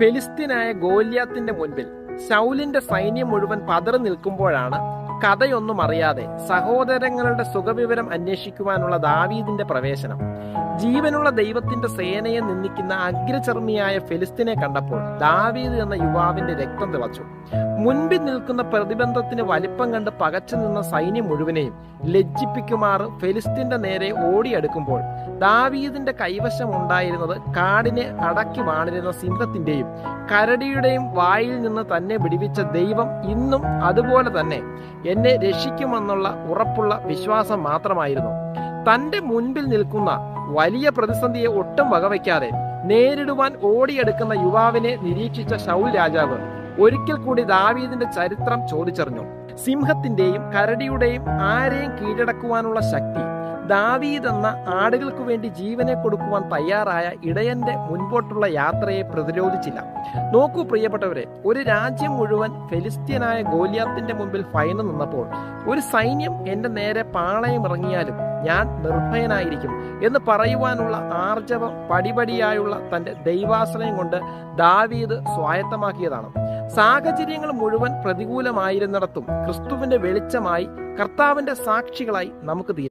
ഫെലിസ്ത്യനായ ഗോല്യാത്തിന്റെ മുൻപിൽ ശൗലിന്റെ സൈന്യം മുഴുവൻ പതറി നിൽക്കുമ്പോഴാണ് കഥയൊന്നും അറിയാതെ സഹോദരങ്ങളുടെ സുഖവിവരം അന്വേഷിക്കുവാനുള്ള ദാവീദിന്റെ പ്രവേശനം. ജീവനുള്ള ദൈവത്തിന്റെ സേനയെ നിന്ദിക്കുന്ന അഗ്രചർമ്മിയായ ഫെലിസ്ത്യനെ കണ്ടപ്പോൾ ദാവീദ് എന്ന യുവാവിന്റെ രക്തം തിളച്ചു. മുൻപിൽ നിൽക്കുന്ന പ്രതിബന്ധത്തിന് വലിപ്പം കണ്ട് പകച്ചു നിന്ന സൈന്യം മുഴുവനെയും ലജ്ജിപ്പിക്കുമാറ് ഫെലിസ്ത്യന്റെ നേരെ ഓടിയെടുക്കുമ്പോൾ ദാവീദിന്റെ കൈവശം ഉണ്ടായിരുന്നത് കാടിനെ അടക്കി വാണിരുന്ന സിംഹത്തിന്റെയും കരടിയുടെയും വായിൽ നിന്ന് തന്നെ വിടുവിച്ച ദൈവം ഇന്നും അതുപോലെ തന്നെ എന്നെ രക്ഷിക്കുമെന്നുള്ള ഉറപ്പുള്ള വിശ്വാസം മാത്രമായിരുന്നു. തന്റെ മുൻപിൽ നിൽക്കുന്ന വലിയ പ്രതിസന്ധിയെ ഒട്ടും വകവയ്ക്കാതെ നേരിടുവാൻ ഓടിയെടുക്കുന്ന യുവാവിനെ നിരീക്ഷിച്ച ശൗൽ രാജാവ് ഒരിക്കൽ കൂടി ദാവീദിന്റെ ചരിത്രം ചോദിച്ചറിഞ്ഞു. സിംഹത്തിന്റെയും കരടിയുടെയും ആരെയും കീഴടക്കുവാനുള്ള ശക്തി ദാവീദ് എന്ന ആടുകൾക്ക് വേണ്ടി ജീവനെ കൊടുക്കുവാൻ തയ്യാറായ ഇടയന്റെ മുൻപോട്ടുള്ള യാത്രയെ പ്രതിരോധിച്ചില്ല. നോക്കൂ പ്രിയപ്പെട്ടവരെ, ഒരു രാജ്യം മുഴുവൻ ഫെലിസ്ത്യനായ ഗോല്യാത്തിന്റെ മുമ്പിൽ ഭയന്നു നിന്നപ്പോൾ ഒരു സൈന്യം എന്റെ നേരെ പാളയമിറങ്ങിയാലും ഞാൻ നിർഭയനായിരിക്കും എന്ന് പറയുവാനുള്ള ആർജവം പടിപടിയായുള്ള തന്റെ ദൈവാശ്രയം കൊണ്ട് ദാവീദ് സ്വായത്തമാക്കിയതാണ്. സാഹചര്യങ്ങൾ മുഴുവൻ പ്രതികൂലമായിരുന്നിടത്തും ക്രിസ്തുവിന്റെ വെളിച്ചമായി കർത്താവിന്റെ സാക്ഷികളായി നമുക്ക് തീരാം.